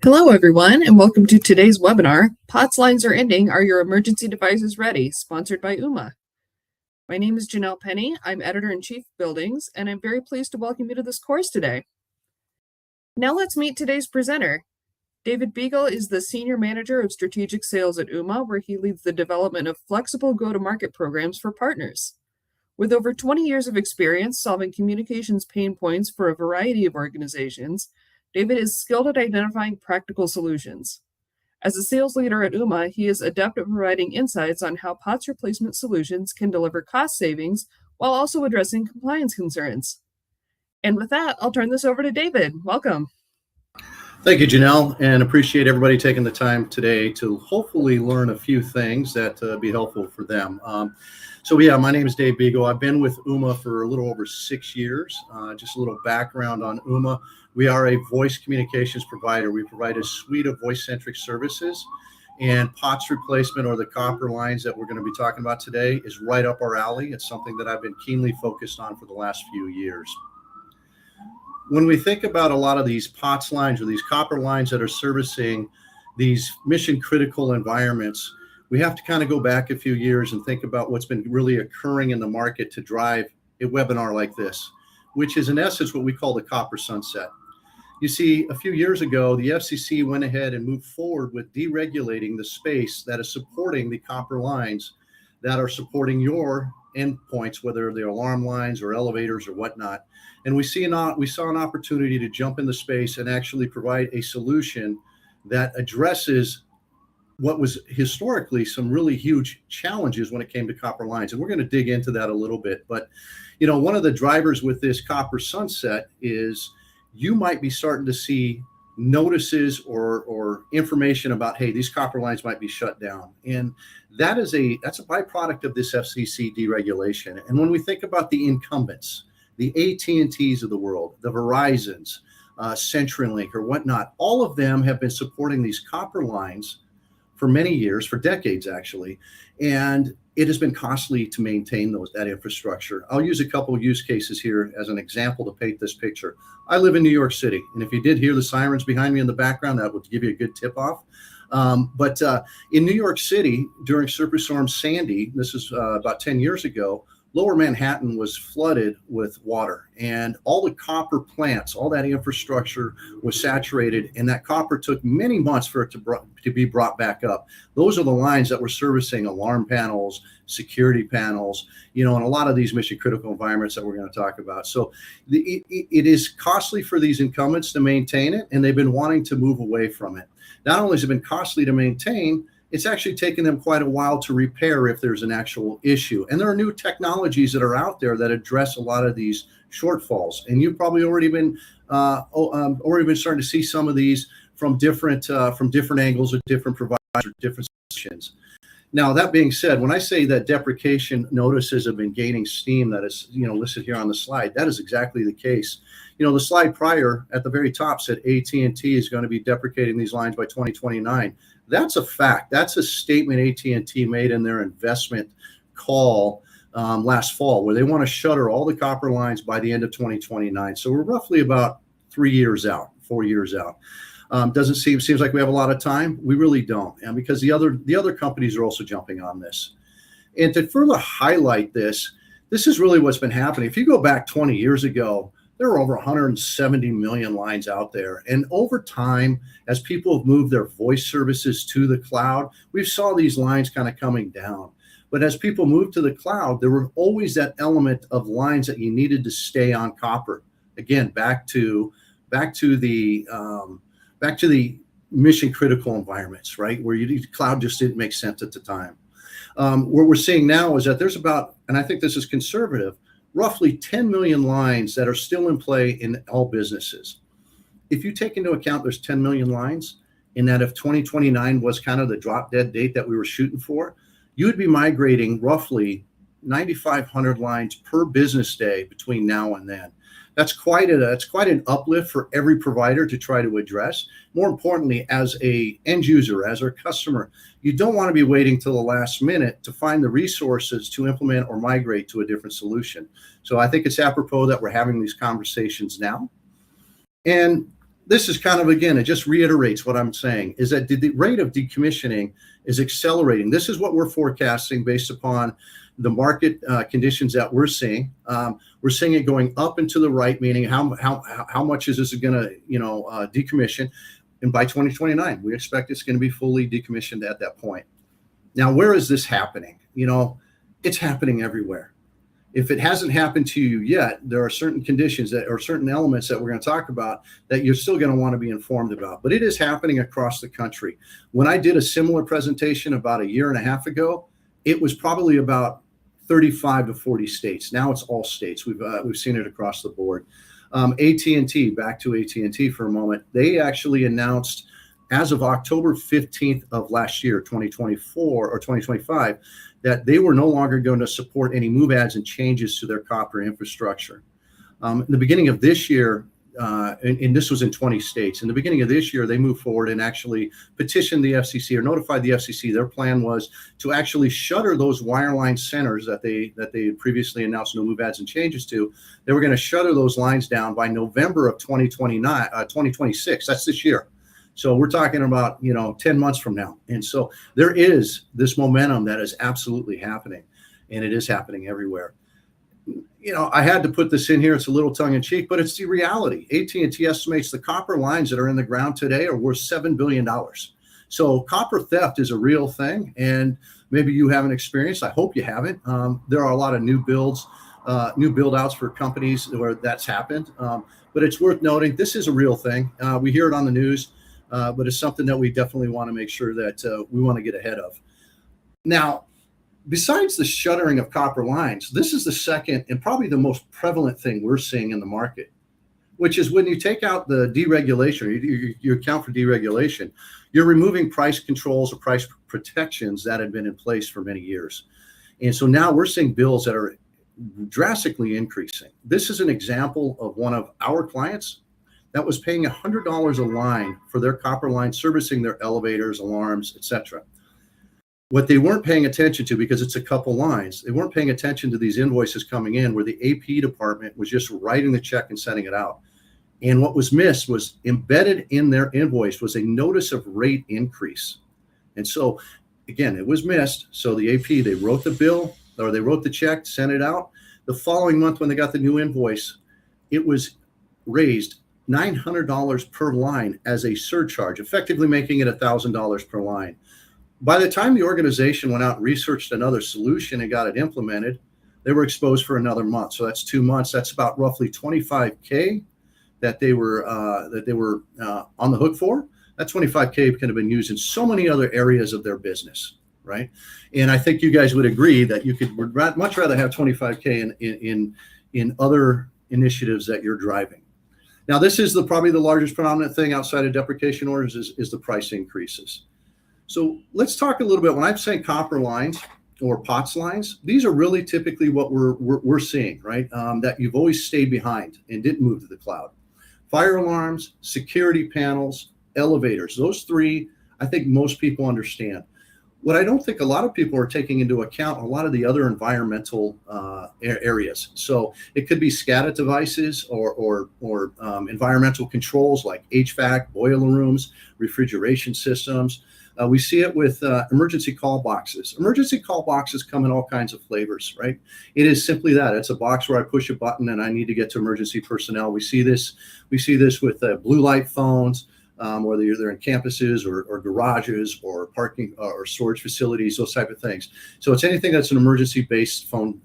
Hello, everyone, and welcome to today's webinar, POTS Lines Are Ending, Are Your Emergency Devices Ready?, sponsored by Ooma. My name is Janelle Penny. I'm Editor-in-Chief of Buildings, and I'm very pleased to welcome you to this course today. Now let's meet today's presenter. David Beagle is the Senior Manager of Strategic Sales at Ooma, where he leads the development of flexible go-to-market programs for partners. With over 20 years of experience solving communications pain points for a variety of organizations, David is skilled at identifying practical solutions. As a sales leader at Ooma, he is adept at providing insights on how POTS replacement solutions can deliver cost savings while also addressing compliance concerns. And with that, I'll turn this over to David. Welcome. Thank you, Janelle, and appreciate everybody taking the time today to hopefully learn a few things that be helpful for them. My name is Dave Beagle. I've been with Ooma for a little over 6 years. Just a little background on Ooma. We are a voice communications provider. We provide a suite of voice-centric services, and POTS replacement, or the copper lines that we're going to be talking about today, is right up our alley. It's something that I've been keenly focused on for the last few years. When we think about a lot of these POTS lines or these copper lines that are servicing these mission critical environments, we have to kind of go back a few years and think about what's been really occurring in the market to drive a webinar like this, which is in essence what we call the copper sunset. You see, a few years ago, the FCC went ahead and moved forward with deregulating the space that is supporting the copper lines that are supporting your endpoints, whether they're alarm lines or elevators or whatnot. And we saw an opportunity to jump in the space and actually provide a solution that addresses what was historically some really huge challenges when it came to copper lines. And we're going to dig into that a little bit. But, one of the drivers with this copper sunset is you might be starting to see notices or information about, hey, these copper lines might be shut down. And that's a byproduct of this FCC deregulation. And when we think about the incumbents, the AT&Ts of the world, the Verizons, CenturyLink or whatnot, all of them have been supporting these copper lines for many years, for decades actually, and it has been costly to maintain that infrastructure. I'll use a couple of use cases here as an example to paint this picture. I live in New York City, and if you did hear the sirens behind me in the background, that would give you a good tip off. But in New York City, during Superstorm Sandy, this is about 10 years ago, Lower Manhattan was flooded with water, and all the copper plants, all that infrastructure was saturated, and that copper took many months for it to be brought back up. Those are the lines that were servicing alarm panels, security panels, and a lot of these mission critical environments that we're going to talk about. So it is costly for these incumbents to maintain it, and they've been wanting to move away from it. Not only has it been costly to maintain, it's actually taken them quite a while to repair if there's an actual issue. And there are new technologies that are out there that address a lot of these shortfalls. And you've probably already been starting to see some of these from different angles or different providers or different solutions. Now, that being said, when I say that deprecation notices have been gaining steam, that is listed here on the slide, that is exactly the case. The slide prior at the very top said AT&T is going to be deprecating these lines by 2029. That's a fact. That's a statement AT&T made in their investment call last fall, where they want to shutter all the copper lines by the end of 2029. So we're roughly about 4 years out. Seems like we have a lot of time. We really don't, and because the other companies are also jumping on this. And to further highlight this is really what's been happening. If you go back 20 years ago, there were over 170 million lines out there. And over time, as people have moved their voice services to the cloud, we saw these lines kind of coming down. But as people moved to the cloud, there were always that element of lines that you needed to stay on copper. Again, back to the mission critical environments, right? Where cloud just didn't make sense at the time. What we're seeing now is that there's about, and I think this is conservative, roughly 10 million lines that are still in play in all businesses. If you take into account there's 10 million lines, and that if 2029 was kind of the drop dead date that we were shooting for, you would be migrating roughly 9,500 lines per business day between now and then. That's quite an uplift for every provider to try to address. More importantly, as a end user, as a customer, you don't want to be waiting till the last minute to find the resources to implement or migrate to a different solution. So I think it's apropos that we're having these conversations now. And this is kind of, again, it just reiterates what I'm saying, is that the rate of decommissioning is accelerating. This is what we're forecasting based upon the market conditions that we're seeing. We're seeing it going up and to the right, meaning how much is this going to, decommission? And by 2029, we expect it's going to be fully decommissioned at that point. Now, where is this happening? It's happening everywhere. If it hasn't happened to you yet, there are certain conditions that or certain elements that we're going to talk about that you're still going to want to be informed about. But it is happening across the country. When I did a similar presentation about a year and a half ago, it was probably about 35 to 40 states. Now it's all states. We've seen it across the board. AT&T, back to AT&T for a moment. They actually announced as of October 15th of last year, 2024 or 2025, that they were no longer going to support any move ads and changes to their copper infrastructure. In the beginning of this year, and this was in 20 states, in the beginning of this year, they moved forward and actually petitioned the FCC or notified the FCC. Their plan was to actually shutter those wireline centers that they had previously announced no move ads and changes to. They were going to shutter those lines down by November of 2026. That's this year. So we're talking about, 10 months from now. And so there is this momentum that is absolutely happening, and it is happening everywhere. I had to put this in here. It's a little tongue in cheek, but it's the reality. AT&T estimates the copper lines that are in the ground today are worth $7 billion. So copper theft is a real thing. And maybe you haven't experienced, I hope you haven't. There are a lot of new build outs for companies where that's happened. But it's worth noting, this is a real thing. We hear it on the news. But it's something that we definitely want to make sure that we want to get ahead of. Now, besides the shuttering of copper lines, this is the second and probably the most prevalent thing we're seeing in the market, which is when you take out the deregulation, or you account for deregulation, you're removing price controls or price protections that have been in place for many years. And so now we're seeing bills that are drastically increasing. This is an example of one of our clients that was paying $100 a line for their copper line, servicing their elevators, alarms, etc. What they weren't paying attention to, because it's a couple lines, they weren't paying attention to these invoices coming in where the AP department was just writing the check and sending it out. And what was missed was embedded in their invoice was a notice of rate increase. And so, again, it was missed. So the AP, they wrote the bill, or they wrote the check, sent it out. The following month when they got the new invoice, it was raised $900 per line as a surcharge, effectively making it $1,000 per line. By the time the organization went out and researched another solution and got it implemented, they were exposed for another month. So that's 2 months. That's about roughly $25K that they were on the hook for. That $25K could have been used in so many other areas of their business, right? And I think you guys would agree that you would much rather have $25K in other initiatives that you're driving. Now, this is probably the largest predominant thing outside of deprecation orders is the price increases. So let's talk a little bit. When I'm saying copper lines or POTS lines, these are really typically what we're seeing, right? That you've always stayed behind and didn't move to the cloud. Fire alarms, security panels, elevators. Those three, I think most people understand. What I don't think a lot of people are taking into account a lot of the other environmental areas. So it could be SCADA devices or environmental controls like HVAC, boiler rooms, refrigeration systems. We see it with emergency call boxes. Emergency call boxes come in all kinds of flavors, right? It is simply that. It's a box where I push a button and I need to get to emergency personnel. We see this with blue light phones. Whether they're in campuses or garages or parking or storage facilities, those type of things. So it's anything that's an emergency-based phone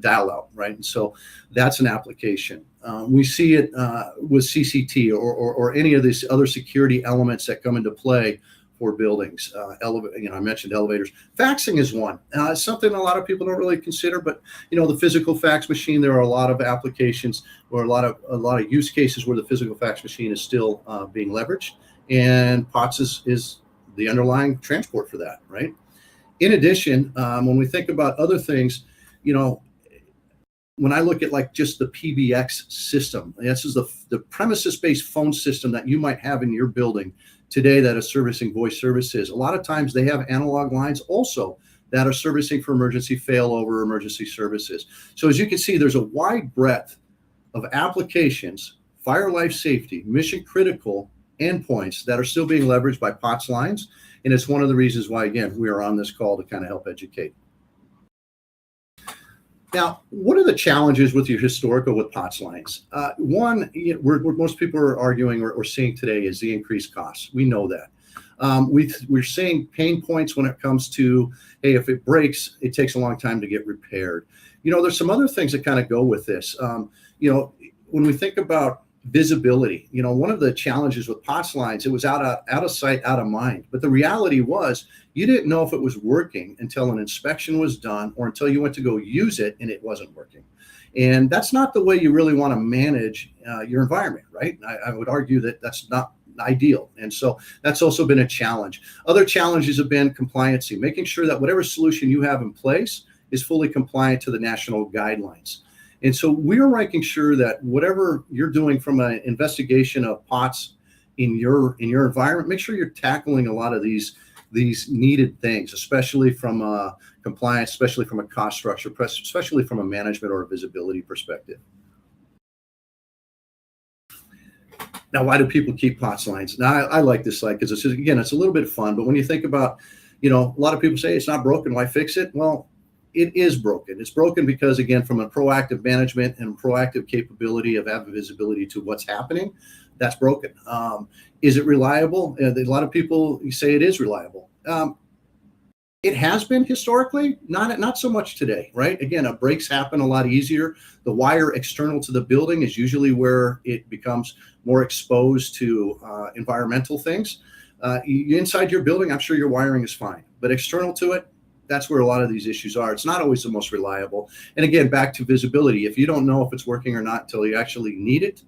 dial out, right? And so that's an application. We see it with CCT or any of these other security elements that come into play for buildings. I mentioned elevators. Faxing is one. Something a lot of people don't really consider, but the physical fax machine. There are a lot of applications or a lot of use cases where the physical fax machine is still being leveraged, and POTS is the underlying transport for that, right? In addition, when we think about other things, when I look at like just the PBX system, this is the premises-based phone system that you might have in your building today that is servicing voice services. A lot of times they have analog lines also that are servicing for emergency failover, emergency services. So as you can see, there's a wide breadth of applications fire life safety, mission critical endpoints that are still being leveraged by POTS lines. And it's one of the reasons why, again, we are on this call to kind of help educate. Now, what are the challenges with your historical with POTS lines? One, what most people are arguing or seeing today is the increased costs. We know that. We're seeing pain points when it comes to, hey, if it breaks, it takes a long time to get repaired. There's some other things that kind of go with this. When we think about visibility, one of the challenges with POTS lines, it was out of sight, out of mind. But the reality was you didn't know if it was working until an inspection was done or until you went to go use it and it wasn't working. And that's not the way you really want to manage your environment, right? I would argue that that's not ideal. And so that's also been a challenge. Other challenges have been compliancy, making sure that whatever solution you have in place is fully compliant to the national guidelines. And so we're making sure that whatever you're doing from an investigation of POTS in your environment, make sure you're tackling a lot of these needed things, especially from compliance, especially from a cost structure, especially from a management or a visibility perspective. Now, why do people keep POTS lines? Now, I like this slide because it's a little bit fun. But when you think about, a lot of people say it's not broken, why fix it? Well, it is broken. It's broken because, again, from a proactive management and proactive capability of having visibility to what's happening, that's broken. Is it reliable? A lot of people say it is reliable. It has been historically, not so much today, right? Again, breaks happen a lot easier. The wire external to the building is usually where it becomes more exposed to environmental things. Inside your building, I'm sure your wiring is fine, but external to it, that's where a lot of these issues are. It's not always the most reliable. And again, back to visibility. If you don't know if it's working or not until you actually need it,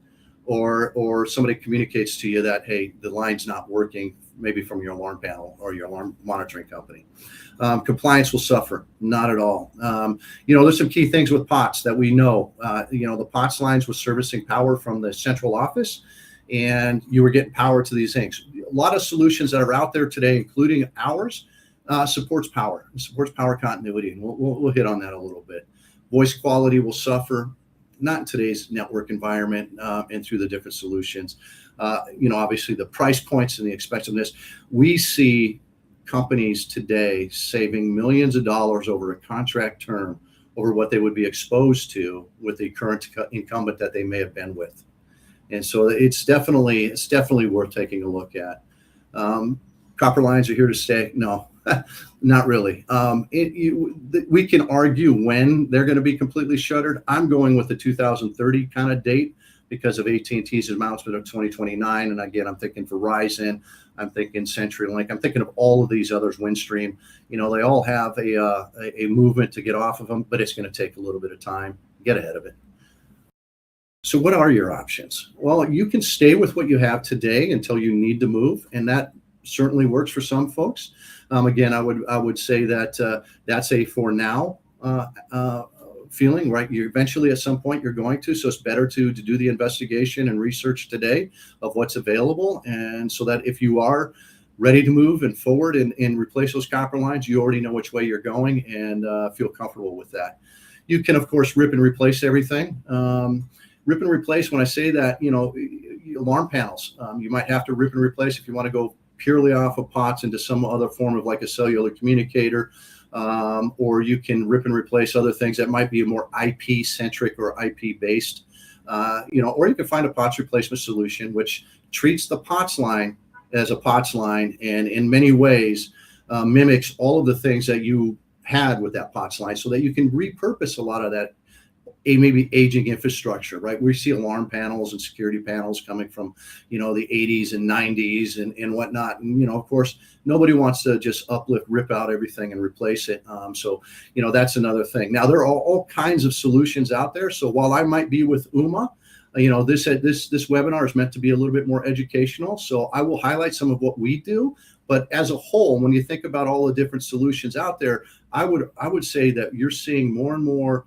or somebody communicates to you that, hey, the line's not working, maybe from your alarm panel or your alarm monitoring company. Compliance will suffer. Not at all. There's some key things with POTS that we know. The POTS lines was servicing power from the central office, and you were getting power to these things. A lot of solutions that are out there today, including ours, supports power. It supports power continuity, and we'll hit on that a little bit. Voice quality will suffer. Not in today's network environment and through the different solutions. Obviously the price points and the expensiveness. We see companies today saving millions of dollars over a contract term over what they would be exposed to with the current incumbent that they may have been with. And so it's definitely worth taking a look at. Copper lines are here to stay. No, not really. We can argue when they're going to be completely shuttered. I'm going with the 2030 kind of date because of AT&T's announcement of 2029. And again, I'm thinking Verizon, I'm thinking CenturyLink, I'm thinking of all of these others, Windstream. They all have a movement to get off of them, but it's going to take a little bit of time. Get ahead of it. So what are your options? Well, you can stay with what you have today until you need to move, and that certainly works for some folks. Again, I would say that that's a for now feeling, right? You eventually at some point you're going to, so it's better to do the investigation and research today of what's available, and so that if you are ready to move and forward and replace those copper lines, you already know which way you're going and feel comfortable with that. You can, of course, rip and replace everything. Rip and replace, when I say that, alarm panels, you might have to rip and replace if you want to go purely off of POTS into some other form of like a cellular communicator, or you can rip and replace other things that might be more IP centric or IP based, or you can find a POTS replacement solution which treats the POTS line as a POTS line and in many ways mimics all of the things that you had with that POTS line, so that you can repurpose a lot of that maybe aging infrastructure, right? We see alarm panels and security panels coming from, the 80s and 90s and whatnot. And, of course, nobody wants to just uplift, rip out everything and replace it. So that's another thing. Now, there are all kinds of solutions out there. So while I might be with Ooma, this webinar is meant to be a little bit more educational. So I will highlight some of what we do. But as a whole, when you think about all the different solutions out there, I would say that you're seeing more and more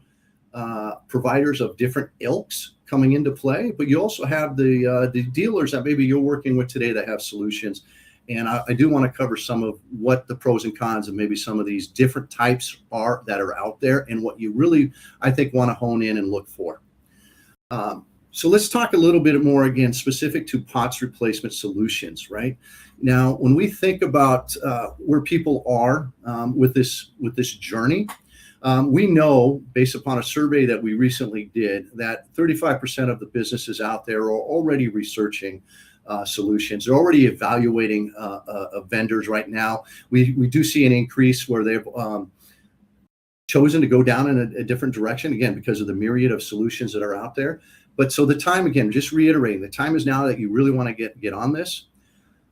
providers of different ilks coming into play, but you also have the dealers that maybe you're working with today that have solutions. And I do want to cover some of what the pros and cons of maybe some of these different types that are out there and what you really, I think, want to hone in and look for. So let's talk a little bit more again, specific to POTS replacement solutions, right? Now, when we think about where people are with this journey, we know, based upon a survey that we recently did, that 35% of the businesses out there are already researching solutions. They're already evaluating vendors right now. We do see an increase where they've chosen to go down in a different direction, again, because of the myriad of solutions that are out there. But so the time, again, just reiterating, the time is now that you really want to get on this.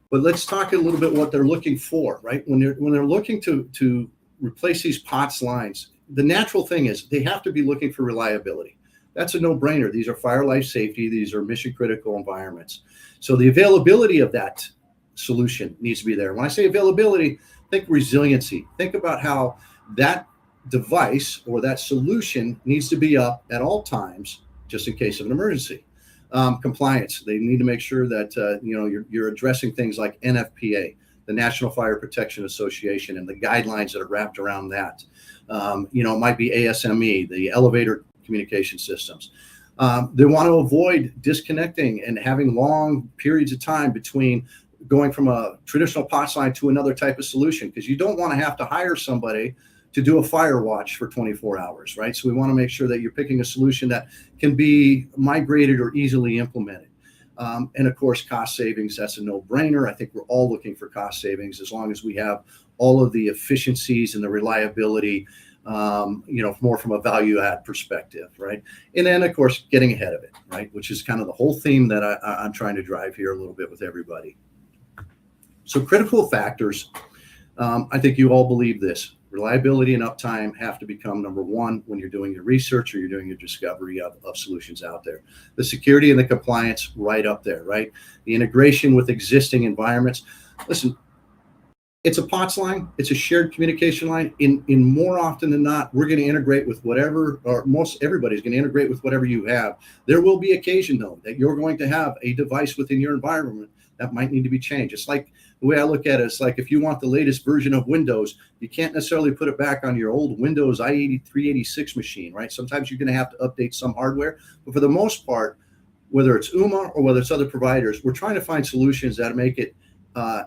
But let's talk a little bit what they're looking for, right? When they're looking to replace these POTS lines, the natural thing is they have to be looking for reliability. That's a no-brainer. These are fire, life safety. These are mission critical environments. So the availability of that solution needs to be there. When I say availability, think resiliency. Think about how that device or that solution needs to be up at all times, just in case of an emergency. Compliance. They need to make sure that you're addressing things like NFPA, the National Fire Protection Association, and the guidelines that are wrapped around that. It might be ASME, the elevator communication systems. They want to avoid disconnecting and having long periods of time between going from a traditional POTS line to another type of solution, because you don't want to have to hire somebody to do a fire watch for 24 hours, right? So we want to make sure that you're picking a solution that can be migrated or easily implemented. And of course, cost savings, that's a no-brainer. I think we're all looking for cost savings as long as we have all of the efficiencies and the reliability, more from a value add perspective, right? And then of course, getting ahead of it, right? Which is kind of the whole theme that I'm trying to drive here a little bit with everybody. So critical factors, I think you all believe this. Reliability and uptime have to become number one when you're doing your research or you're doing your discovery of solutions out there. The security and the compliance right up there, right? The integration with existing environments. Listen, it's a POTS line. It's a shared communication line. In more often than not, we're going to integrate with whatever, or most everybody's going to integrate with whatever you have. There will be occasion, though, that you're going to have a device within your environment that might need to be changed. It's like, the way I look at it, it's like if you want the latest version of Windows, you can't necessarily put it back on your old Windows i8386 machine, right? Sometimes you're going to have to update some hardware. But for the most part, whether it's Ooma or whether it's other providers, we're trying to find solutions that make it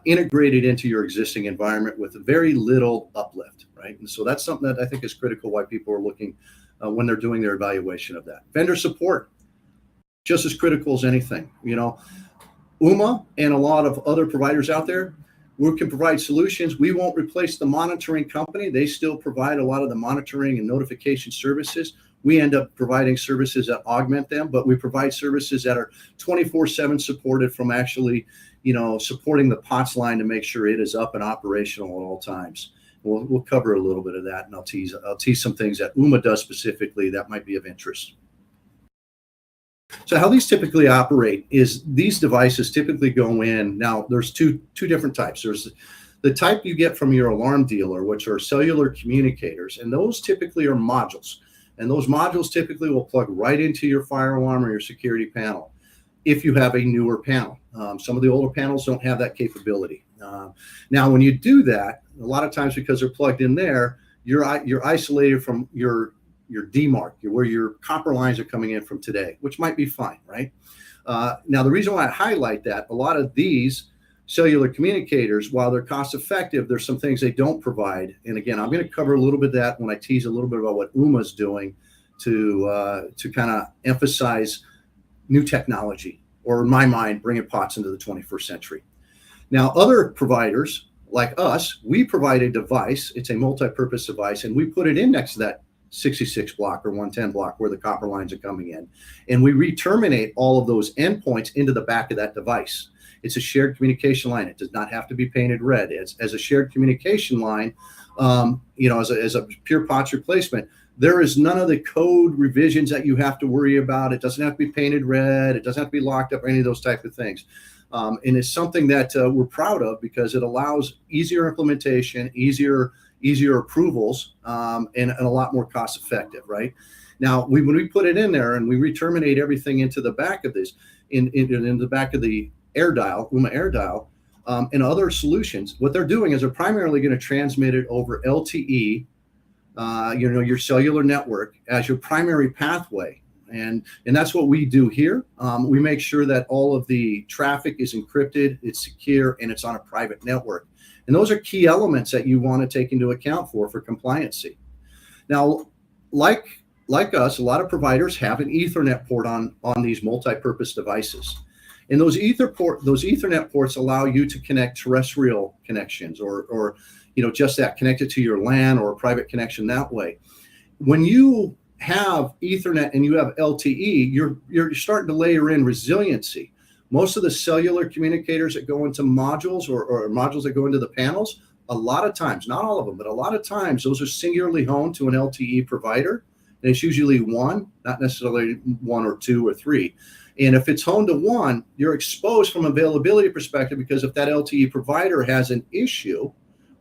integrated into your existing environment with very little uplift, right? And so that's something that I think is critical why people are looking when they're doing their evaluation of that. Vendor support, just as critical as anything, Ooma and a lot of other providers out there, we can provide solutions. We won't replace the monitoring company. They still provide a lot of the monitoring and notification services. We end up providing services that augment them, but we provide services that are 24/7 supported from actually, supporting the POTS line to make sure it is up and operational at all times. We'll cover a little bit of that, and I'll tease some things that Ooma does specifically that might be of interest. So how these typically operate is these devices typically go in. Now, there's two different types. There's the type you get from your alarm dealer, which are cellular communicators, and those typically are modules. And those modules typically will plug right into your fire alarm or your security panel if you have a newer panel. Some of the older panels don't have that capability. Now, when you do that, a lot of times because they're plugged in there, you're isolated from your DMARC, where your copper lines are coming in from today, which might be fine, right? Now, the reason why I highlight that, a lot of these cellular communicators, while they're cost effective, there's some things they don't provide. And again, I'm going to cover a little bit of that when I tease a little bit about what Ooma is doing to kind of emphasize new technology, or in my mind, bringing POTS into the 21st century. Now, other providers like us, we provide a device. It's a multi-purpose device, and we put it in next to that 66 block or 110 block where the copper lines are coming in. And we re-terminate all of those endpoints into the back of that device. It's a shared communication line. It does not have to be painted red. As a shared communication line, as a pure POTS replacement, there is none of the code revisions that you have to worry about. It doesn't have to be painted red. It doesn't have to be locked up or any of those type of things. And it's something that we're proud of because it allows easier implementation, easier approvals, and a lot more cost effective, right? Now, when we put it in there and we re-terminate everything into the back of this, in the back of the AirDial, Ooma AirDial, and other solutions, what they're doing is they're primarily going to transmit it over LTE, your cellular network as your primary pathway. And that's what we do here. We make sure that all of the traffic is encrypted, it's secure, and it's on a private network. And those are key elements that you want to take into account for compliancy. Now, like us, a lot of providers have an Ethernet port on these multi-purpose devices. And those Ethernet ports allow you to connect terrestrial connections or just that, connected to your LAN or a private connection that way. When you have Ethernet and you have LTE, you're starting to layer in resiliency. Most of the cellular communicators that go into modules or modules that go into the panels, a lot of times, not all of them, but a lot of times, those are singularly honed to an LTE provider. And it's usually one, not necessarily one or two or three. And if it's honed to one, you're exposed from availability perspective, because if that LTE provider has an issue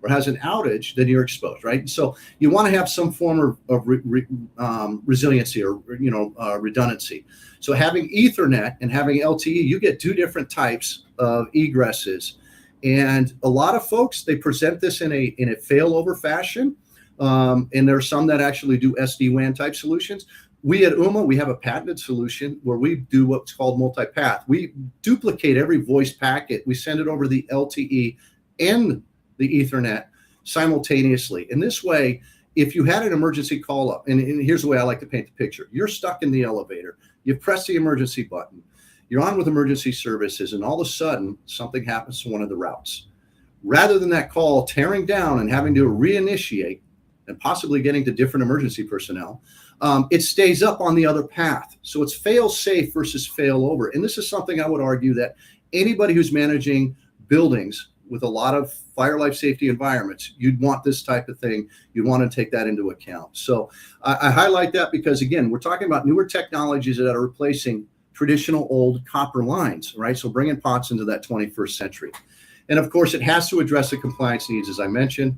or has an outage, then you're exposed, right? And so you want to have some form of resiliency or redundancy. So having Ethernet and having LTE, you get two different types of egresses. And a lot of folks, they present this in a failover fashion. And there are some that actually do SD-WAN type solutions. We at Ooma, we have a patented solution where we do what's called multipath. We duplicate every voice packet. We send it over the LTE and the Ethernet simultaneously. And this way, if you had an emergency call up, and here's the way I like to paint the picture. You're stuck in the elevator. You press the emergency button. You're on with emergency services, and all of a sudden, something happens to one of the routes. Rather than that call tearing down and having to reinitiate and possibly getting to different emergency personnel, it stays up on the other path. So it's fail safe versus fail over. And this is something I would argue that anybody who's managing buildings with a lot of fire life safety environments, you'd want this type of thing. You'd want to take that into account. So I highlight that because, again, we're talking about newer technologies that are replacing traditional old copper lines, right? So bringing POTS into that 21st century. And of course, it has to address the compliance needs, as I mentioned.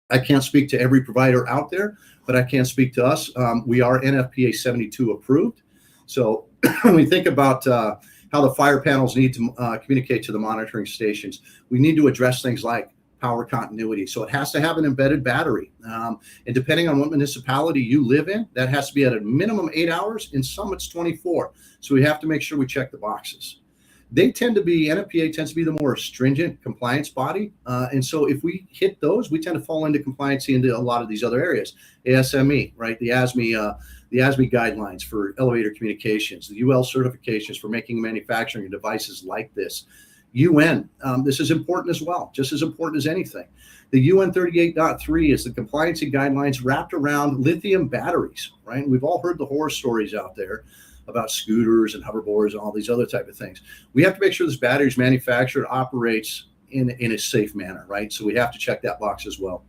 I can't speak to every provider out there, but I can speak to us. We are NFPA 72 approved. So when we think about how the fire panels need to communicate to the monitoring stations, we need to address things like power continuity. So it has to have an embedded battery. And depending on what municipality you live in, that has to be at a minimum 8 hours. In some, it's 24. So we have to make sure we check the boxes. NFPA tends to be the more stringent compliance body. And so if we hit those, we tend to fall into compliance into a lot of these other areas. ASME, right? The ASME guidelines for elevator communications, the UL certifications for making and manufacturing devices like this. UN, this is important as well, just as important as anything. The UN 38.3 is the compliancy guidelines wrapped around lithium batteries, right? We've all heard the horror stories out there about scooters and hoverboards and all these other type of things. We have to make sure this battery is manufactured, operates in a safe manner, right? So we have to check that box as well.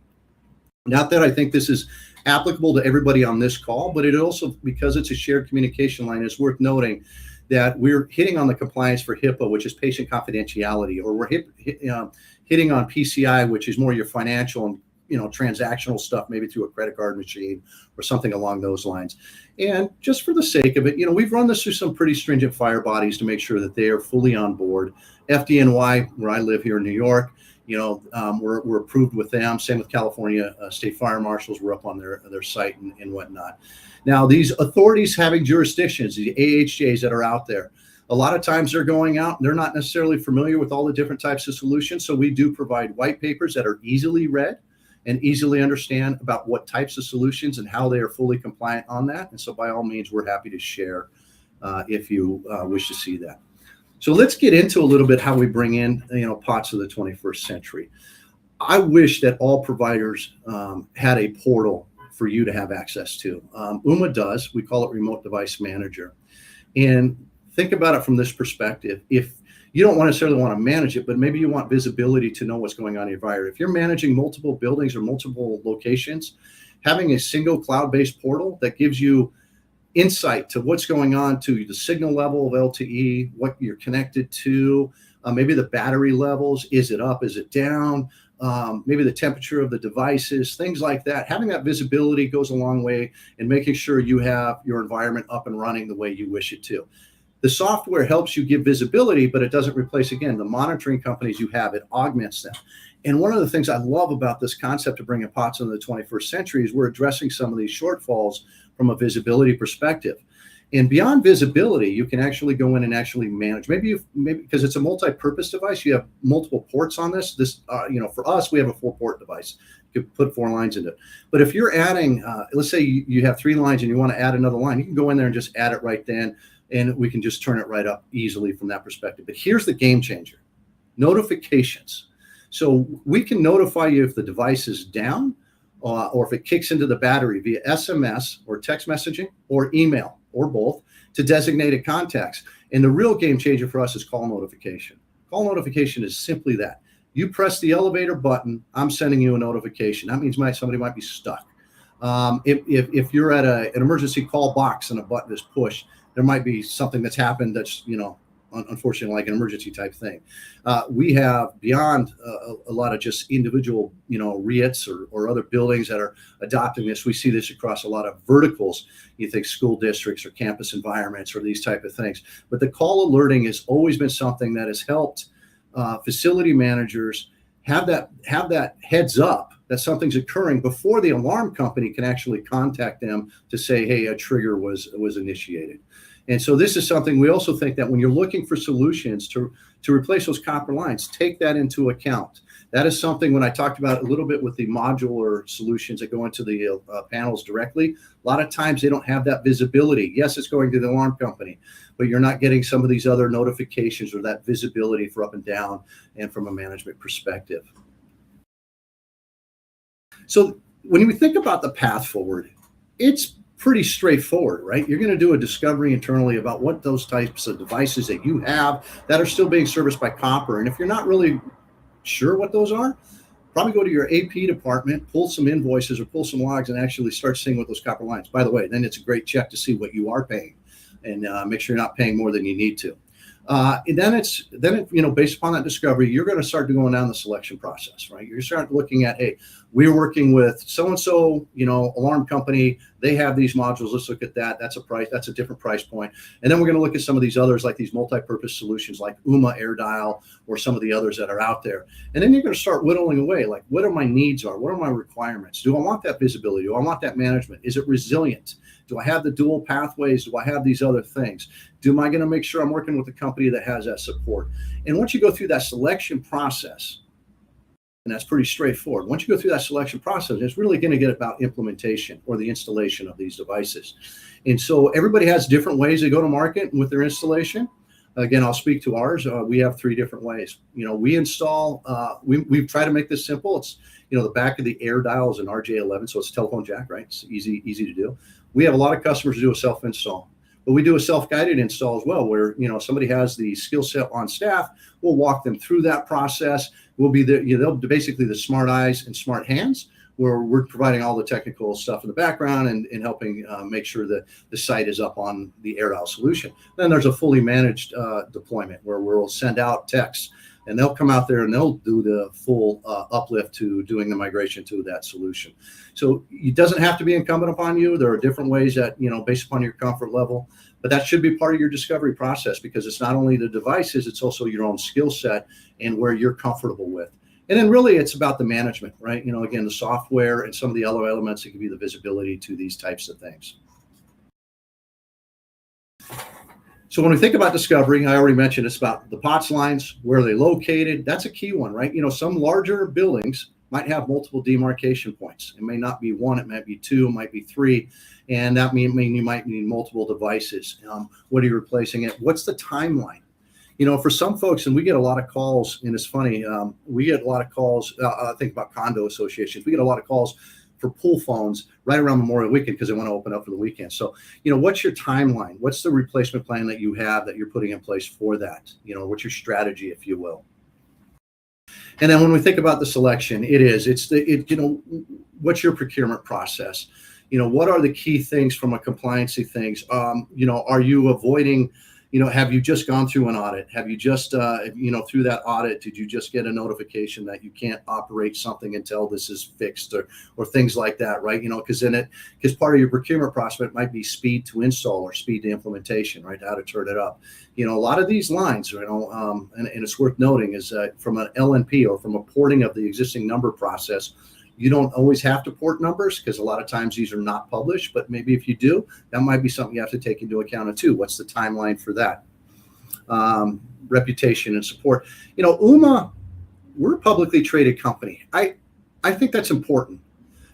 Not that I think this is applicable to everybody on this call, but it also, because it's a shared communication line, it's worth noting that we're hitting on the compliance for HIPAA, which is patient confidentiality, or we're hitting on PCI, which is more your financial and transactional stuff, maybe through a credit card machine or something along those lines. And just for the sake of it, we've run this through some pretty stringent fire bodies to make sure that they are fully on board. FDNY, where I live here in New York, we're approved with them. Same with California State Fire Marshals. We're up on their site and whatnot. Now, these authorities having jurisdictions, the AHJs that are out there, a lot of times they're going out, they're not necessarily familiar with all the different types of solutions. So we do provide white papers that are easily read and easily understand about what types of solutions and how they are fully compliant on that. And so by all means, we're happy to share if you wish to see that. So let's get into a little bit how we bring in, POTS of the 21st century. I wish that all providers had a portal for you to have access to. Ooma does. We call it Remote Device Manager. And think about it from this perspective. If you don't necessarily want to manage it, but maybe you want visibility to know what's going on in your environment. If you're managing multiple buildings or multiple locations, having a single cloud-based portal that gives you insight to what's going on, to the signal level of LTE, what you're connected to, maybe the battery levels, is it up, is it down, maybe the temperature of the devices, things like that. Having that visibility goes a long way in making sure you have your environment up and running the way you wish it to. The software helps you give visibility, but it doesn't replace, again, the monitoring companies you have. It augments them. And one of the things I love about this concept of bringing POTS into the 21st century is we're addressing some of these shortfalls from a visibility perspective. And beyond visibility, you can actually go in and actually manage. Maybe because it's a multi-purpose device, you have multiple ports on this. For us, we have a 4-port device. You could put 4 lines into it. But if you're adding, let's say you have 3 lines and you want to add another line, you can go in there and just add it right then, and we can just turn it right up easily from that perspective. But here's the game changer: notifications. So we can notify you if the device is down, or if it kicks into the battery via SMS or text messaging or email or both to designated contacts. And the real game changer for us is call notification. Call notification is simply that. You press the elevator button, I'm sending you a notification. That means somebody might be stuck. If you're at an emergency call box and a button is pushed, there might be something that's happened that's, unfortunately, like an emergency type thing. We have beyond a lot of just individual, REITs or other buildings that are adopting this. We see this across a lot of verticals. You think school districts or campus environments or these type of things. But the call alerting has always been something that has helped facility managers have that heads up that something's occurring before the alarm company can actually contact them to say, hey, a trigger was initiated. And so this is something we also think that when you're looking for solutions to replace those copper lines, take that into account. That is something when I talked about a little bit with the modular solutions that go into the panels directly, a lot of times they don't have that visibility. Yes, it's going to the alarm company, but you're not getting some of these other notifications or that visibility for up and down and from a management perspective. So when we think about the path forward, it's pretty straightforward, right? You're going to do a discovery internally about what those types of devices that you have that are still being serviced by copper. And if you're not really sure what those are, probably go to your AP department, pull some invoices or pull some logs and actually start seeing what those copper lines. By the way, then it's a great check to see what you are paying and make sure you're not paying more than you need to. And then based upon that discovery, you're going to start going down the selection process, right? You're starting looking at, hey, we're working with so-and-so, alarm company. They have these modules. Let's look at that. That's a price. That's a different price point. And then we're going to look at some of these others, like these multi-purpose solutions like Ooma AirDial or some of the others that are out there. And then you're going to start whittling away, like what are my needs are? What are my requirements? Do I want that visibility? Do I want that management? Is it resilient? Do I have the dual pathways? Do I have these other things? Am I going to make sure I'm working with a company that has that support? And once you go through that selection process, and that's pretty straightforward. Once you go through that selection process, it's really going to get about implementation or the installation of these devices. And so everybody has different ways they go to market with their installation. Again, I'll speak to ours. We have 3 different ways. We install, we've tried to make this simple. It's, the back of the AirDial is an RJ11, so it's a telephone jack, right? It's easy to do. We have a lot of customers who do a self-install. But we do a self-guided install as well, where somebody has the skill set on staff. We'll walk them through that process. We'll be they'll basically the smart eyes and smart hands, where we're providing all the technical stuff in the background and helping make sure that the site is up on the AirDial solution. Then there's a fully managed deployment where we'll send out texts, and they'll come out there and they'll do the full uplift to doing the migration to that solution. So it doesn't have to be incumbent upon you. There are different ways that, based upon your comfort level, but that should be part of your discovery process, because it's not only the devices, it's also your own skill set and where you're comfortable with. And then really it's about the management, right? Again, the software and some of the other elements that give you the visibility to these types of things. So when we think about discovery, I already mentioned it's about the POTS lines, where are they located? That's a key one, right? Some larger buildings might have multiple demarcation points. It may not be 1, it might be 2, it might be 3. And that mean you might need multiple devices. What are you replacing it? What's the timeline? For some folks, and we get a lot of calls, and it's funny, we get a lot of calls, I think about condo associations, we get a lot of calls for pool phones right around Memorial Weekend because they want to open up for the weekend. So, what's your timeline? What's the replacement plan that you have that you're putting in place for that? What's your strategy, if you will? And then when we think about the selection, what's your procurement process? What are the key things from a compliancy things? Are you avoiding, have you just gone through an audit? Have you just, through that audit, did you just get a notification that you can't operate something until this is fixed or things like that, right? Because part of your procurement process might be speed to install or speed to implementation, right? How to turn it up. A lot of these lines, and it's worth noting is from an LNP or from a porting of the existing number process, You don't always have to port numbers because a lot of times these are not published, but maybe if you do, that might be something you have to take into account too. What's the timeline for that? Reputation and support. Ooma, we're a publicly traded company. I think that's important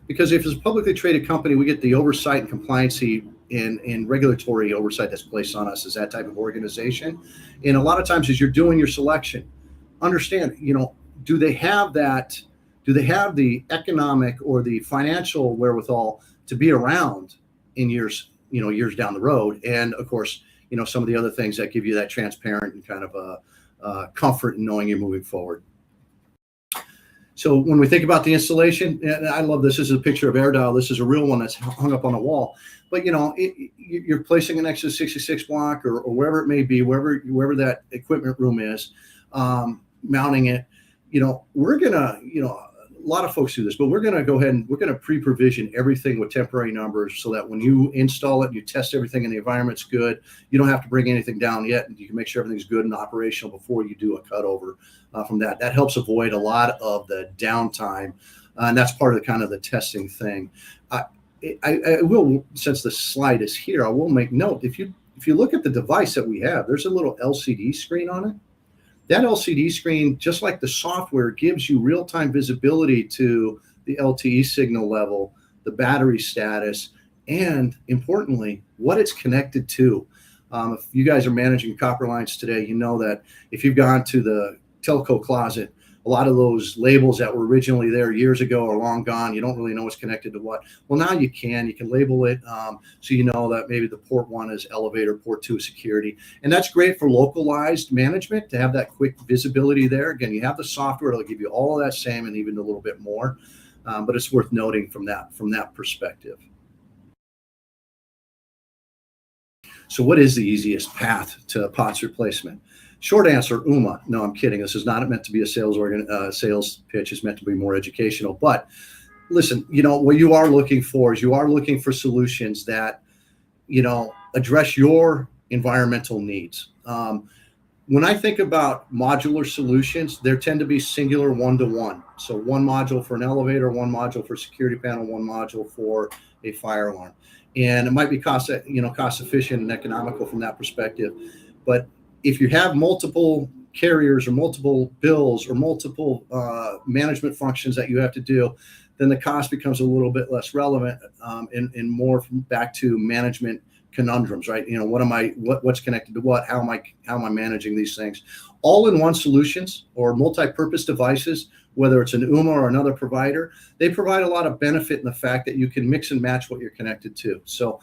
because if it's a publicly traded company, we get the oversight and compliancy and regulatory oversight that's placed on us as that type of organization. And a lot of times as you're doing your selection, understand, do they have that? Do they have the economic or the financial wherewithal to be around in years down the road? And of course, some of the other things that give you that transparent and kind of a comfort in knowing you're moving forward. So when we think about the installation, and I love this. This is a picture of AirDial. This is a real one that's hung up on a wall. But you're placing it next to the 66 block or wherever it may be, wherever that equipment room is, mounting it. We're gonna, a lot of folks do this, but we're gonna go ahead and we're gonna pre-provision everything with temporary numbers so that when you install it, you test everything and the environment's good. You don't have to bring anything down yet, and you can make sure everything's good and operational before you do a cutover from that. That helps avoid a lot of the downtime, and that's part of the kind of the testing thing. I will, since the slide is here, I will make note. If you look at the device that we have, there's a little LCD screen on it. That LCD screen, just like the software, gives you real-time visibility to the LTE signal level, the battery status, and importantly, what it's connected to. If you guys are managing copper lines today, you know that if you've gone to the telco closet, a lot of those labels that were originally there years ago are long gone. You don't really know what's connected to what. Well, now you can label it so you know that maybe the port 1 is elevator, port 2 is security. And that's great for localized management to have that quick visibility there. Again, you have the software, it'll give you all of that same and even a little bit more. But it's worth noting from that perspective. So what is the easiest path to POTS replacement? Short answer, Ooma. No, I'm kidding. This is not meant to be a sales pitch. It's meant to be more educational. But listen, what you are looking for is you are looking for solutions that, address your environmental needs. When I think about modular solutions, there tend to be singular one-to-one. So one module for an elevator, one module for security panel, one module for a fire alarm. And it might be cost efficient and economical from that perspective. But if you have multiple carriers or multiple bills or multiple management functions that you have to do, then the cost becomes a little bit less relevant and more back to management conundrums, right? What's connected to what? How am I managing these things? All-in-one solutions or multi-purpose devices, whether it's an Ooma or another provider, they provide a lot of benefit in the fact that you can mix and match what you're connected to. So,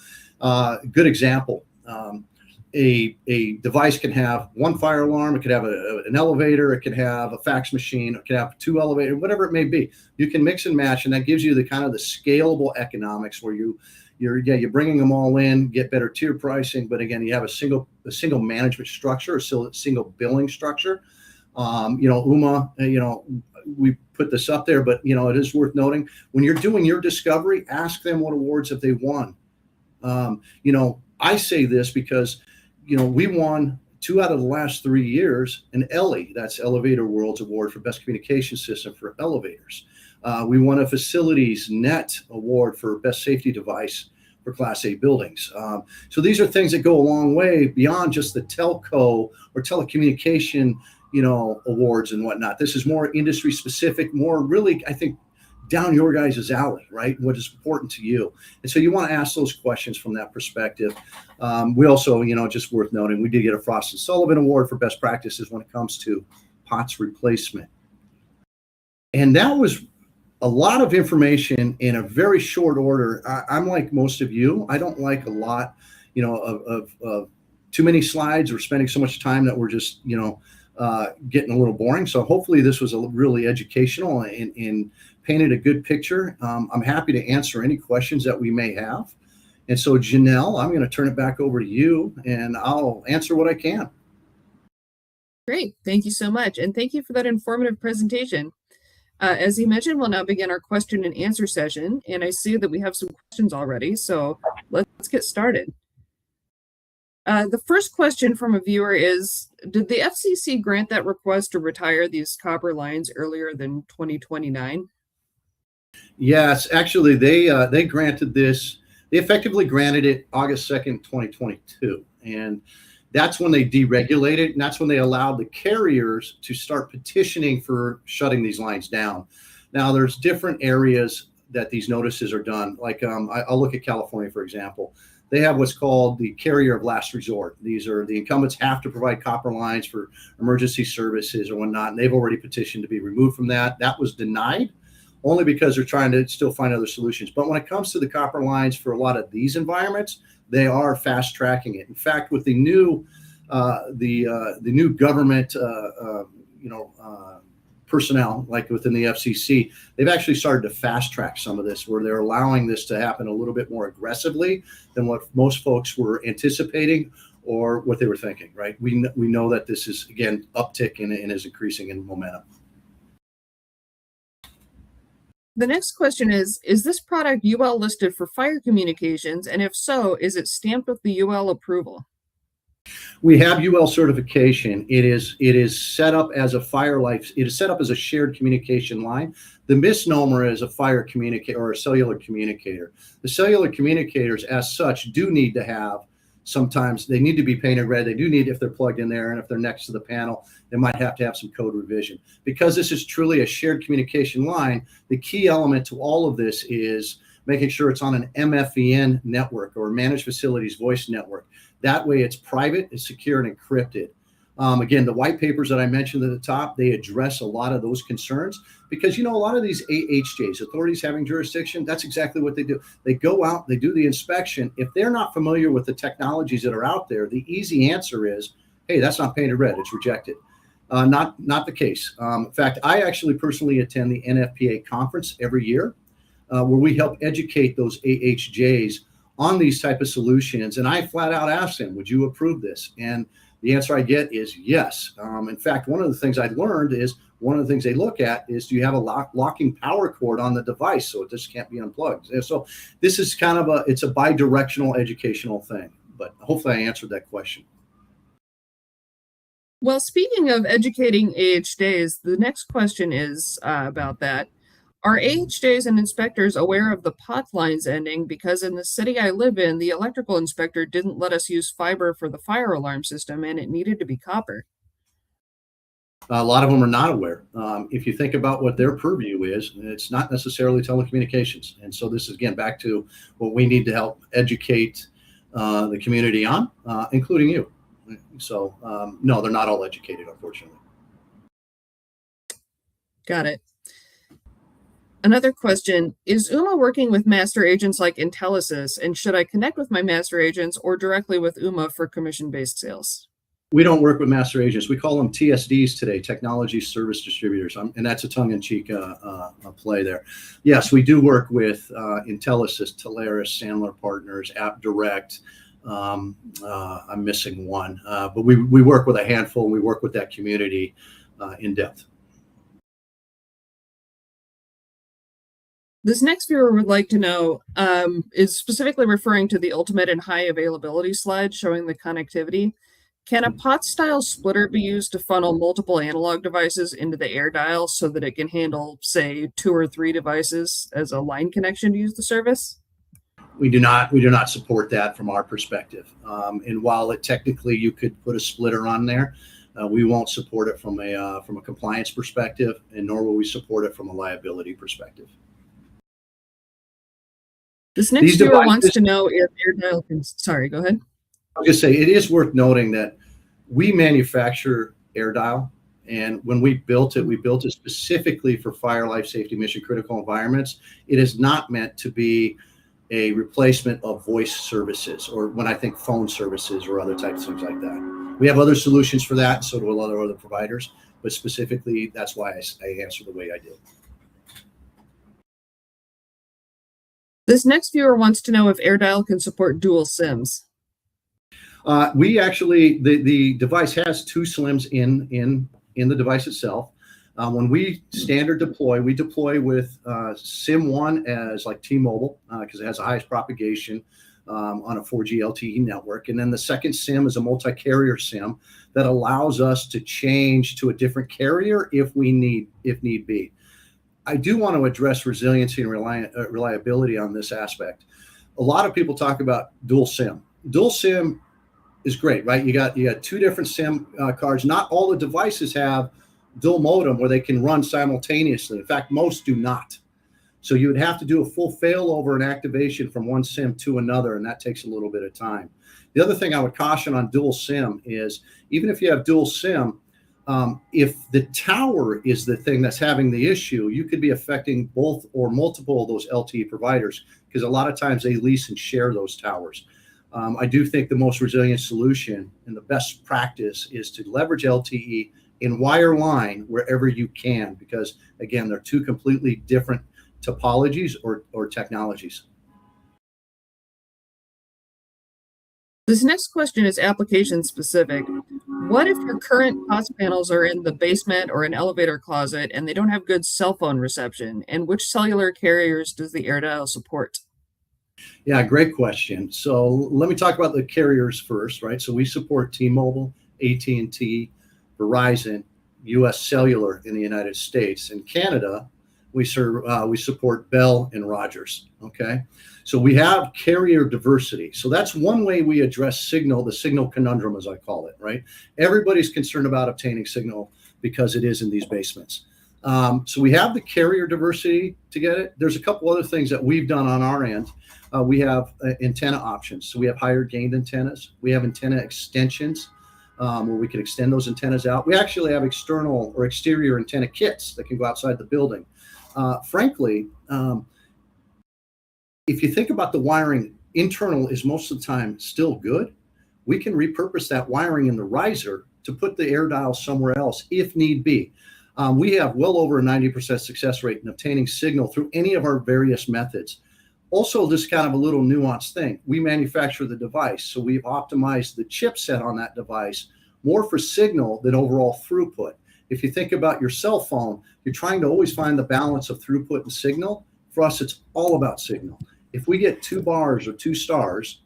good example. A device can have one fire alarm, it could have an elevator, it could have a fax machine, it could have 2 elevators, whatever it may be. You can mix and match, and that gives you the kind of the scalable economics where you're bringing them all in, get better tier pricing, but again, you have a single management structure, a single billing structure. Ooma, we put this up there, but it is worth noting when you're doing your discovery, ask them what awards have they won. I say this because we won 2 out of the last 3 years an ELLI, that's Elevator World's Award for Best Communication System for Elevators. We won a Facilities Net Award for Best Safety Device for Class A buildings. So these are things that go a long way beyond just the telco or telecommunication, awards and whatnot. This is more industry specific, more really, I think, down your guys' alley, right? What is important to you. And so you want to ask those questions from that perspective. We also, just worth noting, we did get a Frost & Sullivan Award for best practices when it comes to POTS replacement. And that was a lot of information in a very short order. I'm like most of you. I don't like a lot, of too many slides or spending so much time that we're just, getting a little boring. So hopefully this was a really educational and painted a good picture. I'm happy to answer any questions that we may have. And so Janelle, I'm going to turn it back over to you and I'll answer what I can. Great. Thank you so much. And thank you for that informative presentation. As you mentioned, we'll now begin our question and answer session. And I see that we have some questions already. So let's get started. The first question from a viewer is, did the FCC grant that request to retire these copper lines earlier than 2029? Yes, actually, they granted this. They effectively granted it August 2nd, 2022, and that's when they deregulated, and that's when they allowed the carriers to start petitioning for shutting these lines down. Now, there's different areas that these notices are done. Like I'll look at California, for example. They have what's called the carrier of last resort. These are the incumbents have to provide copper lines for emergency services or whatnot, and they've already petitioned to be removed from that. That was denied only because they're trying to still find other solutions. But when it comes to the copper lines for a lot of these environments, they are fast tracking it. In fact, with the new government personnel, like within the FCC, they've actually started to fast track some of this, where they're allowing this to happen a little bit more aggressively than what most folks were anticipating or what they were thinking. Right? We know that this is again uptick and is increasing in momentum. The next question is this product UL listed for fire communications? And if so, is it stamped with the UL approval? We have UL certification. It is set up as a fire life. It is set up as a shared communication line. The misnomer is a fire communicator or a cellular communicator. The cellular communicators, as such, do need to have. Sometimes they need to be painted red. They do need, if they're plugged in there and if they're next to the panel, they might have to have some code revision. Because this is truly a shared communication line, the key element to all of this is making sure it's on an MFEN network or managed facilities voice network. That way it's private, it's secure, and encrypted. Again, the white papers that I mentioned at the top, they address a lot of those concerns because, a lot of these AHJs, authorities having jurisdiction, that's exactly what they do. They go out, they do the inspection. If they're not familiar with the technologies that are out there, the easy answer is, hey, that's not painted red, it's rejected. Not the case. In fact, I actually personally attend the NFPA conference every year where we help educate those AHJs on these type of solutions. And I flat out ask them, would you approve this? And the answer I get is yes. In fact, one of the things I learned is one of the things they look at is, do you have a locking power cord on the device so it just can't be unplugged? And so this is kind of it's a bi-directional educational thing, but hopefully I answered that question. Well, speaking of educating AHJs, the next question is about that. Are AHJs and inspectors aware of the POTS lines ending? Because in the city I live in, the electrical inspector didn't let us use fiber for the fire alarm system, and it needed to be copper. A lot of them are not aware. If you think about what their purview is, it's not necessarily telecommunications. And so this is, again, back to what we need to help educate the community on, including you. So, no, they're not all educated, unfortunately. Got it. Another question, is Ooma working with master agents like Intelisys, and should I connect with my master agents or directly with Ooma for commission-based sales? We don't work with master agents. We call them TSDs today, technology service distributors, and that's a tongue-in-cheek play there. Yes, we do work with Intelisys, Teleris, Sandler Partners, AppDirect. I'm missing one, but we work with a handful, and we work with that community in depth. This next viewer would like to know, is specifically referring to the ultimate and high availability slide showing the connectivity. Can a POTS style splitter be used to funnel multiple analog devices into the AirDial so that it can handle, say, 2 or 3 devices as a line connection to use the service? We do not support that from our perspective. And while technically you could put a splitter on there, we won't support it from a compliance perspective, and nor will we support it from a liability perspective. This next viewer wants to know if AirDial can. Sorry, go ahead. I was going to say, it is worth noting that we manufacture AirDial, and when we built it specifically for fire, life safety, mission critical environments. It is not meant to be a replacement of voice services, or when I think phone services or other types of things like that. We have other solutions for that, and so do a lot of other providers, but specifically, that's why I answer the way I did. This next viewer wants to know if AirDial can support dual SIMs. We actually, the device has 2 SIMs in the device itself. When we standard deploy, we deploy with SIM 1 as like T-Mobile because it has the highest propagation on a 4G LTE network. And then the second SIM is a multi-carrier SIM that allows us to change to a different carrier if need be. I do want to address resiliency and reliability on this aspect. A lot of people talk about dual SIM. Dual SIM is great, right? You got two different SIM cards. Not all the devices have dual modem where they can run simultaneously. In fact, most do not. So you would have to do a full failover and activation from one SIM to another, and that takes a little bit of time. The other thing I would caution on dual SIM is even if you have dual SIM, if the tower is the thing that's having the issue, you could be affecting both or multiple of those LTE providers because a lot of times they lease and share those towers. I do think the most resilient solution and the best practice is to leverage LTE in wireline wherever you can, because again, they're two completely different topologies or technologies. This next question is application specific. What if your current POTS panels are in the basement or an elevator closet and they don't have good cell phone reception? And which cellular carriers does the AirDial support? Yeah, great question. So let me talk about the carriers first, right? So we support T-Mobile, AT&T, Verizon, US Cellular in the United States. In Canada, we support Bell and Rogers, okay? So we have carrier diversity. So that's one way we address signal, the signal conundrum, as I call it, right? Everybody's concerned about obtaining signal because it is in these basements. So we have the carrier diversity to get it. There's a couple other things that we've done on our end. We have antenna options. So we have higher gained antennas. We have antenna extensions where we can extend those antennas out. We actually have external or exterior antenna kits that can go outside the building. Frankly, if you think about the wiring, internal is most of the time still good. We can repurpose that wiring in the riser to put the AirDial somewhere else if need be. We have well over a 90% success rate in obtaining signal through any of our various methods. Also, this kind of a little nuanced thing, we manufacture the device, so we've optimized the chipset on that device more for signal than overall throughput. If you think about your cell phone, you're trying to always find the balance of throughput and signal. For us, it's all about signal. If we get 2 bars or 2 stars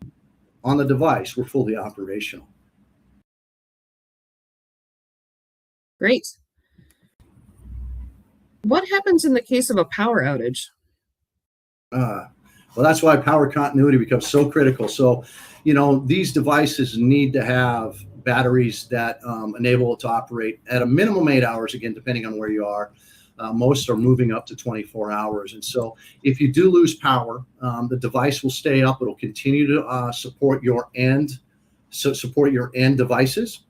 on the device, we're fully operational. Great. What happens in the case of a power outage? Well, that's why power continuity becomes so critical. So, these devices need to have batteries that enable it to operate at a minimum 8 hours, again, depending on where you are. Most are moving up to 24 hours. And so if you do lose power, the device will stay up. It'll continue to support your end devices.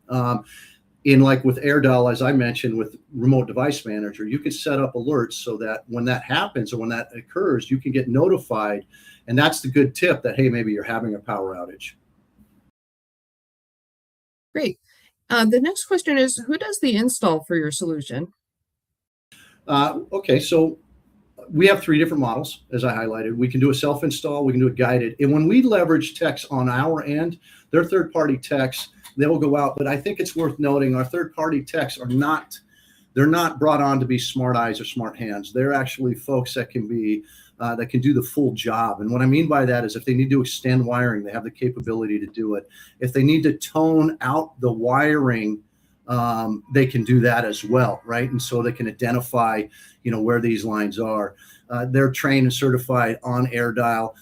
Like with AirDial, as I mentioned, with Remote Device Manager, you can set up alerts so that when that happens or when that occurs, you can get notified. And that's the good tip that, hey, maybe you're having a power outage. Great. The next question is, who does the install for your solution? Okay, so we have 3 different models, as I highlighted. We can do a self-install, we can do it guided. And when we leverage techs on our end, they're third-party techs. They will go out, but I think it's worth noting our third-party techs they're not brought on to be smart eyes or smart hands. They're actually folks that can do the full job. And what I mean by that is if they need to extend wiring, they have the capability to do it. If they need to tone out the wiring, they can do that as well, right? And so they can identify, where these lines are. They're trained and certified on AirDial.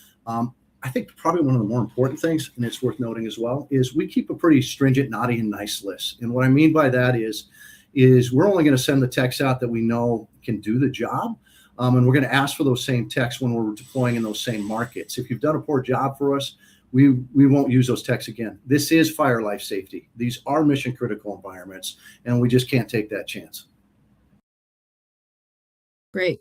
I think probably one of the more important things, and it's worth noting as well, is we keep a pretty stringent naughty and nice list. And what I mean by that is we're only going to send the techs out that we know can do the job. And we're going to ask for those same techs when we're deploying in those same markets. If you've done a poor job for us, we won't use those techs again. This is fire life safety. These are mission critical environments, and we just can't take that chance. Great.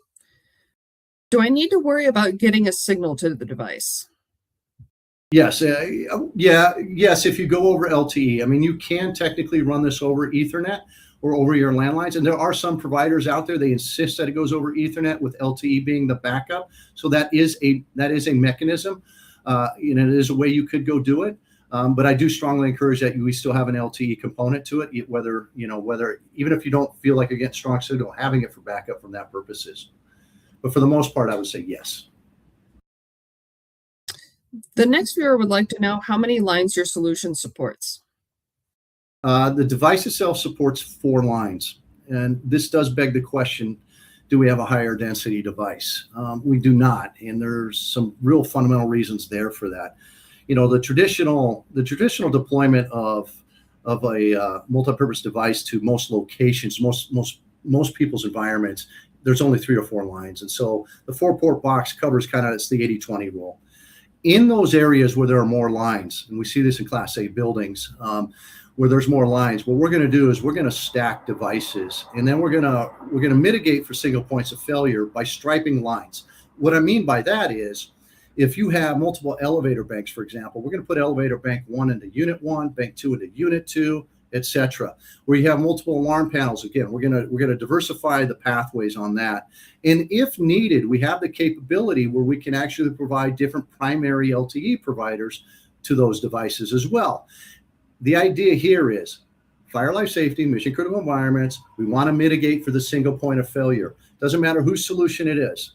Do I need to worry about getting a signal to the device? Yes. Yes. If you go over LTE, I mean, you can technically run this over Ethernet or over your landlines. And there are some providers out there, they insist that it goes over Ethernet with LTE being the backup. So that is a mechanism. It is a way you could go do it. But I do strongly encourage that we still have an LTE component to it, whether even if you don't feel like you're getting strong signal, having it for backup from that purposes. But for the most part, I would say yes. The next viewer would like to know how many lines your solution supports. The device itself supports 4 lines. And this does beg the question, do we have a higher density device? We do not, and there's some real fundamental reasons there for that. The traditional deployment of a multi-purpose device to most locations, most people's environments, there's only 3 or 4 lines, and so the 4-port box covers it's the 80-20 rule. In those areas where there are more lines, and we see this in Class A buildings, where there's more lines, what we're going to do is we're going to stack devices, and then we're going to mitigate for single points of failure by striping lines. What I mean by that is, if you have multiple elevator banks, for example, we're going to put elevator bank 1 into unit 1, bank 2 into unit 2, etc. Where you have multiple alarm panels, again, we're going to diversify the pathways on that. And if needed, we have the capability where we can actually provide different primary LTE providers to those devices as well. The idea here is fire, life safety, mission critical environments. We want to mitigate for the single point of failure. Doesn't matter whose solution it is.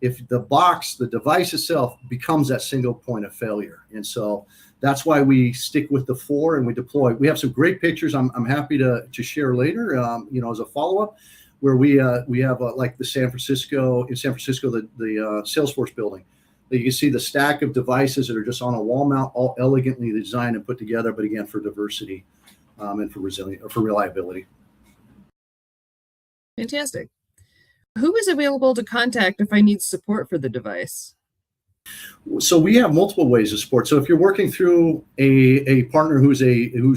If the device itself becomes that single point of failure. And so that's why we stick with the 4 and we deploy. We have some great pictures I'm happy to share later, as a follow-up, where we have like in San Francisco, the Salesforce building. You can see the stack of devices that are just on a wall mount, all elegantly designed and put together, but again, for diversity and for reliability. Fantastic. Who is available to contact if I need support for the device? So we have multiple ways of support. So if you're working through a partner who's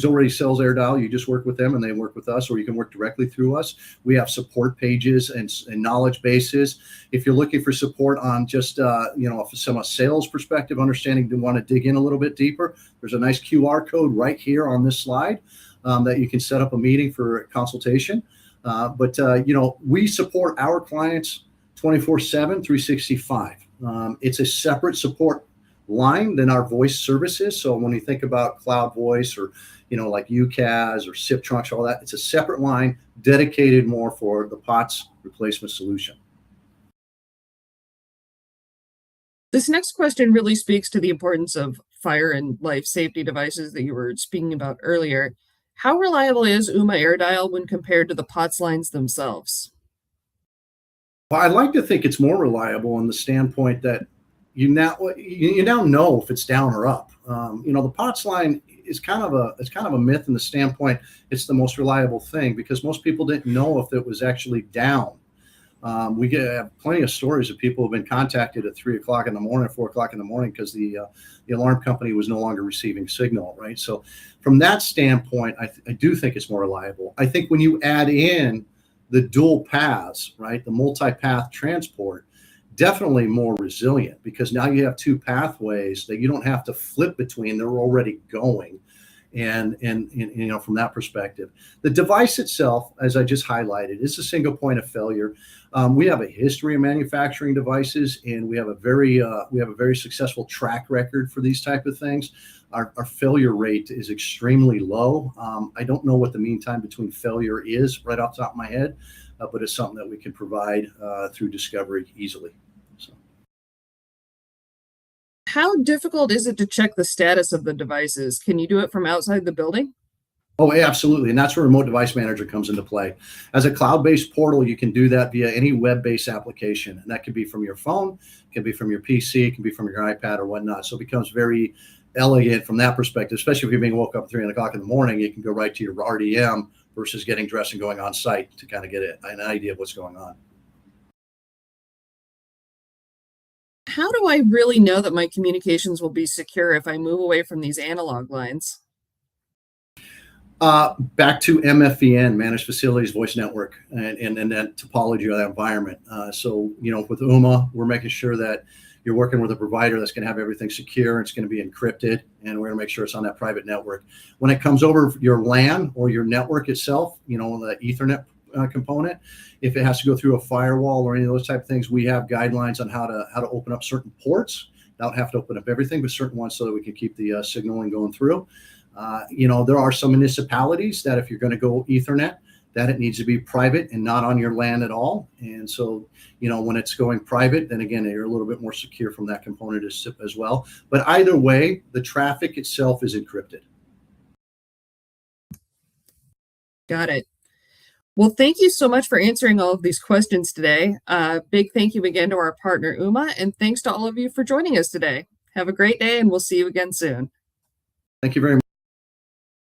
already sells AirDial, you just work with them and they work with us, or you can work directly through us. We have support pages and knowledge bases. If you're looking for support on just from a sales perspective, understanding to want to dig in a little bit deeper, there's a nice QR code right here on this slide that you can set up a meeting for a consultation. But we support our clients 24/7, 365. It's a separate support line than our voice services. So when you think about cloud voice or, like UCaaS or SIP trunks, all that, it's a separate line dedicated more for the POTS replacement solution. This next question really speaks to the importance of fire and life safety devices that you were speaking about earlier. How reliable is Ooma AirDial when compared to the POTS lines themselves? Well, I like to think it's more reliable in the standpoint that you now know if it's down or up. The POTS line is kind of a myth in the standpoint it's the most reliable thing because most people didn't know if it was actually down. We have plenty of stories of people who have been contacted at 3 o'clock in the morning, 4 o'clock in the morning because the alarm company was no longer receiving signal, right? So from that standpoint, I do think it's more reliable. I think when you add in the dual paths, right, the multi-path transport, definitely more resilient because now you have 2 pathways that you don't have to flip between. They're already going. And from that perspective, the device itself, as I just highlighted, is a single point of failure. We have a history of manufacturing devices, and we have a very successful track record for these type of things. Our failure rate is extremely low. I don't know what the mean time between failure is right off the top of my head, but it's something that we can provide through discovery easily. So. How difficult is it to check the status of the devices? Can you do it from outside the building? Oh, yeah, absolutely. And that's where Remote Device Manager comes into play. As a cloud-based portal, you can do that via any web-based application. And that can be from your phone, it can be from your PC, it can be from your iPad or whatnot. So it becomes very elegant from that perspective, especially if you're being woke up at 3 o'clock in the morning, you can go right to your RDM versus getting dressed and going on site to kind of get an idea of what's going on. How do I really know that my communications will be secure if I move away from these analog lines? Back to MFVN, Managed Facilities Voice Network, and that topology of that environment. So, with Ooma, we're making sure that you're working with a provider that's going to have everything secure. It's going to be encrypted, and we're going to make sure it's on that private network. When it comes over your LAN or your network itself, the Ethernet component, if it has to go through a firewall or any of those type of things, we have guidelines on how to open up certain ports. Don't have to open up everything, but certain ones so that we can keep the signaling going through. There are some municipalities that if you're going to go Ethernet, that it needs to be private and not on your LAN at all. And so, when it's going private, then again, you're a little bit more secure from that component as well. But either way, the traffic itself is encrypted. Got it. Well, thank you so much for answering all of these questions today. Big thank you again to our partner, Ooma, and thanks to all of you for joining us today. Have a great day, and we'll see you again soon. Thank you very much.